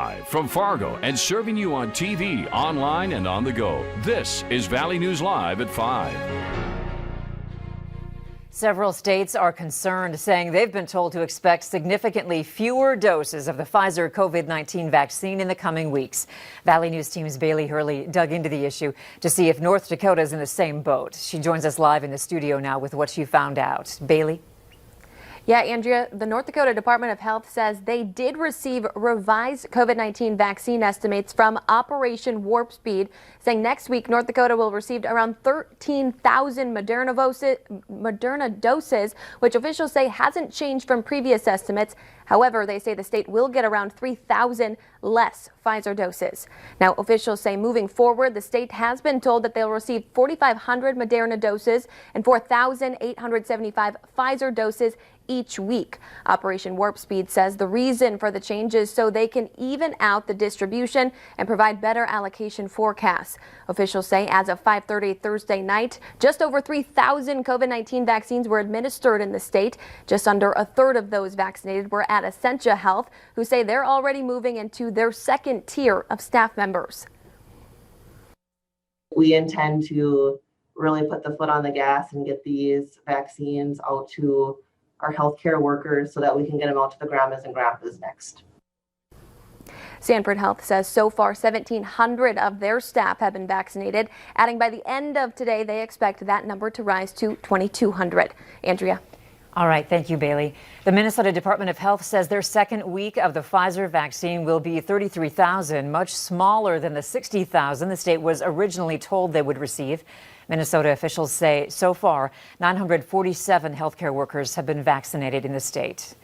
Live from Fargo and serving you on TV, online, and on the go. This is Valley News Live at 5. Several states are concerned, saying they've been told to expect significantly fewer doses of the Pfizer COVID-19 vaccine in the coming weeks. Valley News Team's Bailey Hurley dug into the issue to see if North Dakota is in the same boat. She joins us live in the studio now with what she found out. Bailey? Yeah, Andrea, the North Dakota Department of Health says they did receive revised COVID-19 vaccine estimates from Operation Warp Speed, saying next week North Dakota will receive around 13,000 Moderna doses, which officials say hasn't changed from previous estimates. However, they say the state will get around 3,000 less Pfizer doses. Now, officials say moving forward, the state has been told that they'll receive 4,500 Moderna doses and 4,875 Pfizer doses each week. Operation Warp Speed says the reason for the change is so they can even out the distribution and provide better allocation forecasts. Officials say as of 5:30 Thursday night, just over 3,000 COVID-19 vaccines were administered in the state. Just under a third of those vaccinated were at Essentia Health, who say they're already moving into their second tier of staff members. We intend to really put the foot on the gas and get these vaccines out to our healthcare workers so that we can get them out to the grandmas and grandpas next. Sanford Health says so far 1,700 of their staff have been vaccinated, adding by the end of today they expect that number to rise to 2,200. Andrea. All right, thank you, Bailey. The Minnesota Department of Health says their second week of the Pfizer vaccine will be 33,000, much smaller than the 60,000 the state was originally told they would receive. Minnesota officials say so far 947 healthcare workers have been vaccinated in the state.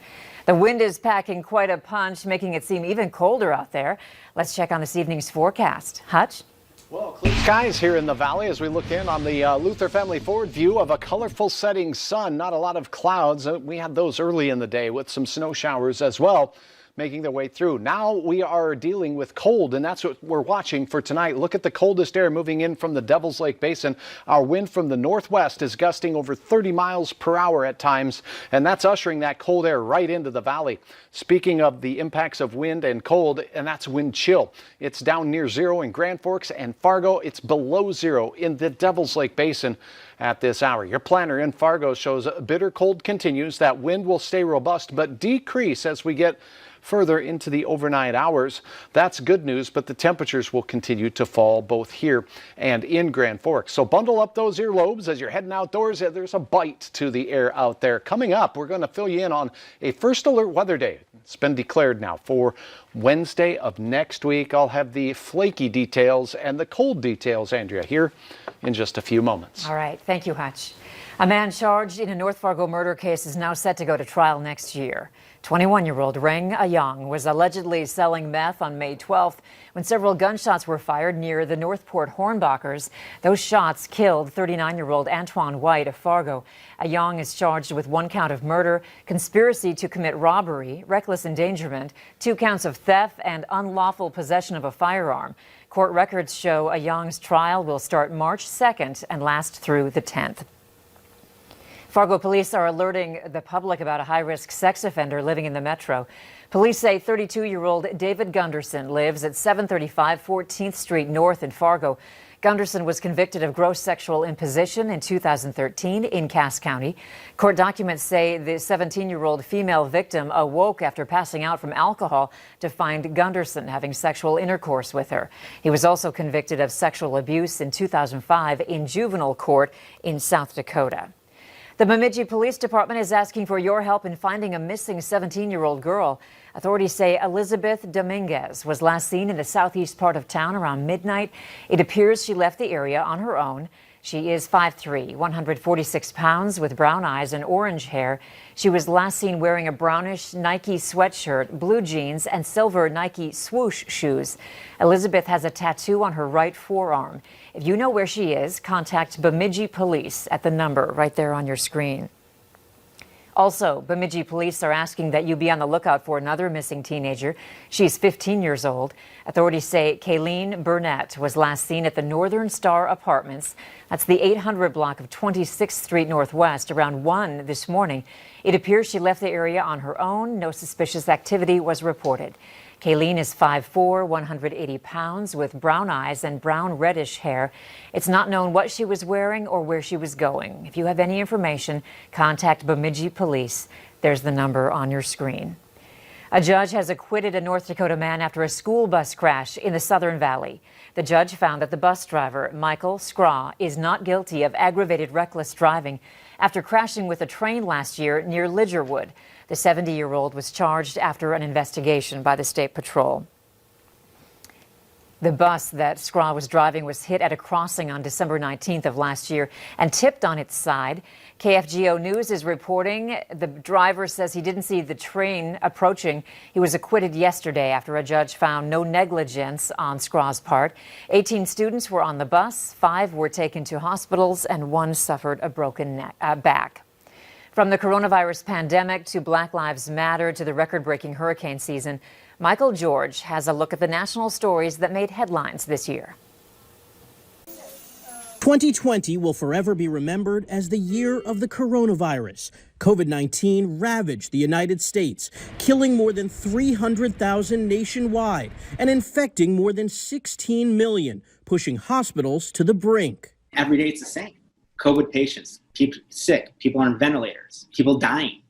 The wind is packing quite a punch, making it seem even colder out there. Let's check on this evening's forecast. Hutch? Well, clear skies here in the valley as we look in on the Luther Family Ford view of a colorful setting sun. Not a lot of clouds. We had those early in the day with some snow showers as well, making their way through. Now we are dealing with cold, and that's what we're watching for tonight. Look at the coldest air moving in from the Devil's Lake Basin. Our wind from the northwest is gusting over 30 miles per hour at times, and that's ushering that cold air right into the valley. Speaking of the impacts of wind and cold, and that's wind chill. It's down near zero in Grand Forks and Fargo. It's below zero in the Devil's Lake Basin at this hour. Your planner in Fargo shows bitter cold continues. That wind will stay robust but decrease as we get further into the overnight hours. That's good news, but the temperatures will continue to fall both here and in Grand Forks. So bundle up those earlobes as you're heading outdoors. There's a bite to the air out there. Coming up, we're going to fill you in on a first alert weather day. It's been declared now for Wednesday of next week. I'll have the flaky details and the cold details, Andrea, here in just a few moments. All right. Thank you, Hutch. A man charged in a North Fargo murder case is now set to go to trial next year. 21-year-old Reng Ayang was allegedly selling meth on May 12th when several gunshots were fired near the Northport Hornbachers. Those shots killed 39-year-old Antoine White of Fargo. Ayang is charged with 1 count of murder, conspiracy to commit robbery, reckless endangerment, 2 counts of theft, and unlawful possession of a firearm. Court records show Ayang's trial will start March 2nd and last through the 10th. Fargo police are alerting the public about a high-risk sex offender living in the metro. Police say 32-year-old David Gunderson lives at 735 14th Street North in Fargo. Gunderson was convicted of gross sexual imposition in 2013 in Cass County. Court documents say the 17-year-old female victim awoke after passing out from alcohol to find Gunderson having sexual intercourse with her. He was also convicted of sexual abuse in 2005 in juvenile court in South Dakota. The Bemidji Police Department is asking for your help in finding a missing 17-year-old girl. Authorities say Elizabeth Dominguez was last seen in the southeast part of town around midnight. It appears she left the area on her own. She is 5'3", 146 pounds, with brown eyes and orange hair. She was last seen wearing a brownish Nike sweatshirt, blue jeans, and silver Nike swoosh shoes. Elizabeth has a tattoo on her right forearm. If you know where she is, contact Bemidji Police at the number right there on your screen. Also, Bemidji police are asking that you be on the lookout for another missing teenager. She's 15 years old. Authorities say Kayleen Burnett was last seen at the Northern Star Apartments. That's the 800 block of 26th Street Northwest around 1 this morning. It appears she left the area on her own. No suspicious activity was reported. Kayleen is 5'4", 180 pounds, with brown eyes and brown reddish hair. It's not known what she was wearing or where she was going. If you have any information, contact Bemidji Police. There's the number on your screen. A judge has acquitted a North Dakota man after a school bus crash in the Southern Valley. The judge found that the bus driver, Michael Scraw, is not guilty of aggravated reckless driving after crashing with a train last year near Lidgerwood. The 70-year-old was charged after an investigation by the State Patrol. The bus that Scraw was driving was hit at a crossing on December 19th of last year and tipped on its side. KFGO News is reporting the driver says he didn't see the train approaching. He was acquitted yesterday after a judge found no negligence on Scraw's part. 18 students were on the bus, 5 were taken to hospitals, and 1 suffered a broken back. From the coronavirus pandemic to Black Lives Matter to the record-breaking hurricane season, Michael George has a look at the national stories that made headlines this year. 2020 will forever be remembered as the year of the coronavirus. COVID-19 ravaged the United States, killing more than 300,000 nationwide and infecting more than 16 million, pushing hospitals to the brink. Every day it's the same. COVID patients, people sick, people on ventilators, people dying.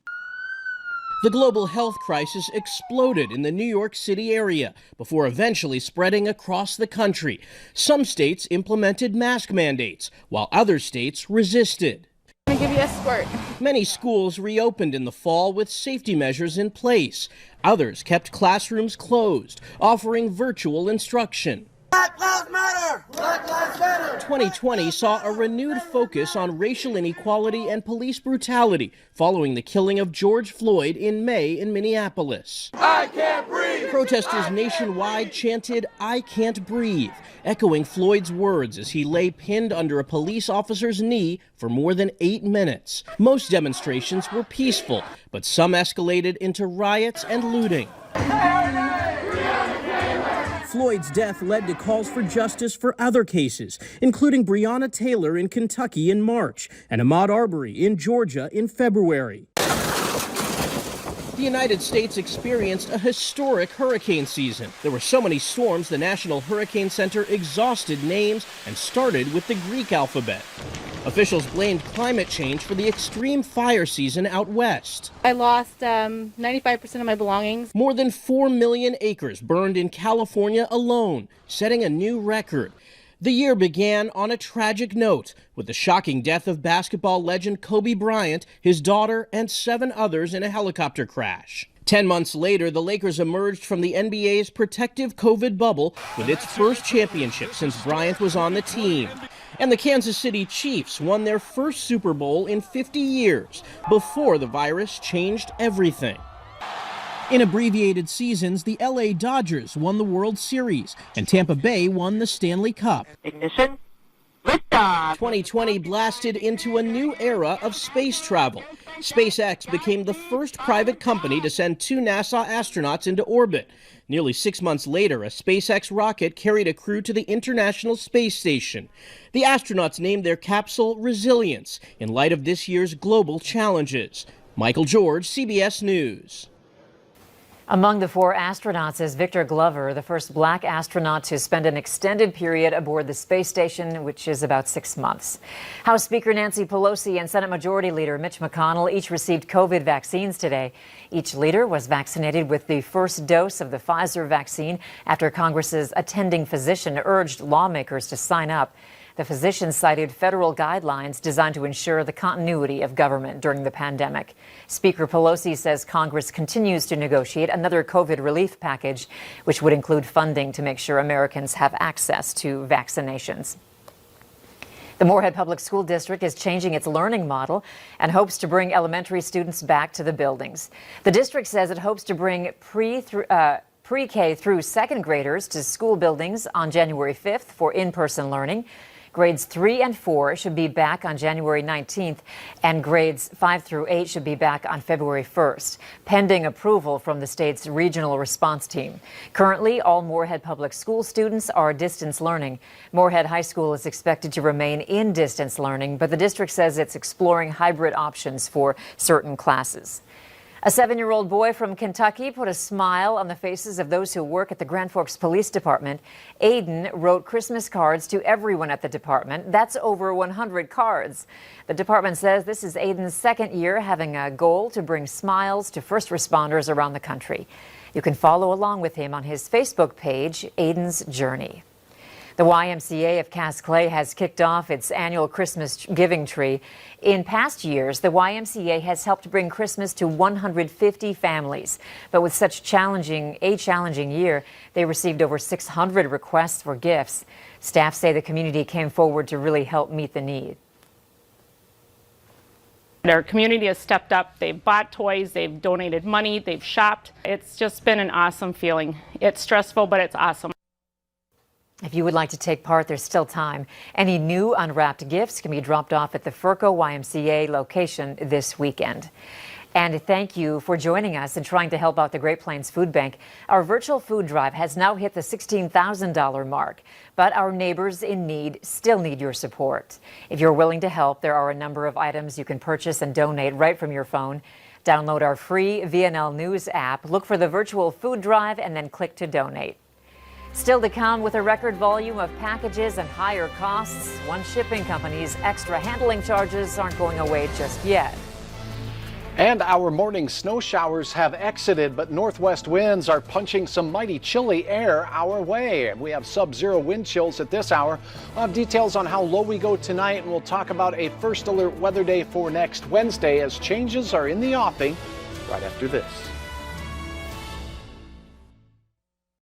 The global health crisis exploded in the New York City area before eventually spreading across the country. Some states implemented mask mandates, while other states resisted. I'm gonna give you a squirt. Many schools reopened in the fall with safety measures in place. Others kept classrooms closed, offering virtual instruction. Black Lives Matter! Black Lives Matter! 2020 saw a renewed focus on racial inequality and police brutality following the killing of George Floyd in May in Minneapolis. I can't breathe! Protesters nationwide chanted, "I can't breathe," echoing Floyd's words as he lay pinned under a police officer's knee for more than 8 minutes. Most demonstrations were peaceful, but some escalated into riots and looting. Floyd's death led to calls for justice for other cases, including Breonna Taylor in Kentucky in March and Ahmaud Arbery in Georgia in February. The United States experienced a historic hurricane season. There were so many storms, the National Hurricane Center exhausted names and started with the Greek alphabet. Officials blamed climate change for the extreme fire season out west. I lost 95% of my belongings. More than 4 million acres burned in California alone, setting a new record. The year began on a tragic note with the shocking death of basketball legend Kobe Bryant, his daughter, and 7 others in a helicopter crash. 10 months later, the Lakers emerged from the NBA's protective COVID bubble with its first championship since Bryant was on the team. And the Kansas City Chiefs won their first Super Bowl in 50 years before the virus changed everything. In abbreviated seasons, the LA Dodgers won the World Series and Tampa Bay won the Stanley Cup. Ignition. Liftoff. 2020 blasted into a new era of space travel. SpaceX became the first private company to send 2 NASA astronauts into orbit. Nearly 6 months later, a SpaceX rocket carried a crew to the International Space Station. The astronauts named their capsule Resilience in light of this year's global challenges. Michael George, CBS News. Among the 4 astronauts is Victor Glover, the first black astronaut to spend an extended period aboard the space station, which is about 6 months. House Speaker Nancy Pelosi and Senate Majority Leader Mitch McConnell each received COVID vaccines today. Each leader was vaccinated with the first dose of the Pfizer vaccine after Congress's attending physician urged lawmakers to sign up. The physician cited federal guidelines designed to ensure the continuity of government during the pandemic. Speaker Pelosi says Congress continues to negotiate another COVID relief package, which would include funding to make sure Americans have access to vaccinations. The Morehead Public School District is changing its learning model and hopes to bring elementary students back to the buildings. The district says it hopes to bring pre-K through second graders to school buildings on January 5th for in-person learning. Grades 3 and 4 should be back on January 19th, and grades 5 through 8 should be back on February 1st, pending approval from the state's regional response team. Currently, all Morehead Public School students are distance learning. Morehead High School is expected to remain in distance learning, but the district says it's exploring hybrid options for certain classes. A 7-year-old boy from Kentucky put a smile on the faces of those who work at the Grand Forks Police Department. Aiden wrote Christmas cards to everyone at the department. That's over 100 cards. The department says this is Aiden's second year having a goal to bring smiles to first responders around the country. You can follow along with him on his Facebook page, Aiden's Journey. The YMCA of Cass Clay has kicked off its annual Christmas giving tree. In past years, the YMCA has helped bring Christmas to 150 families. But with such a challenging year, they received over 600 requests for gifts. Staff say the community came forward to really help meet the need. Our community has stepped up. They've bought toys, they've donated money, they've shopped. It's just been an awesome feeling. It's stressful, but it's awesome. If you would like to take part, there's still time. Any new unwrapped gifts can be dropped off at the Furco YMCA location this weekend. And thank you for joining us and trying to help out the Great Plains Food Bank. Our virtual food drive has now hit the $16,000 mark, but our neighbors in need still need your support. If you're willing to help, there are a number of items you can purchase and donate right from your phone. Download our free VNL News app, look for the virtual food drive, and then click to donate. Still to come, with a record volume of packages and higher costs, one shipping company's extra handling charges aren't going away just yet. And our morning snow showers have exited, but northwest winds are punching some mighty chilly air our way. We have sub-zero wind chills at this hour. We'll have details on how low we go tonight, and we'll talk about a first alert weather day for next Wednesday as changes are in the offing right after this.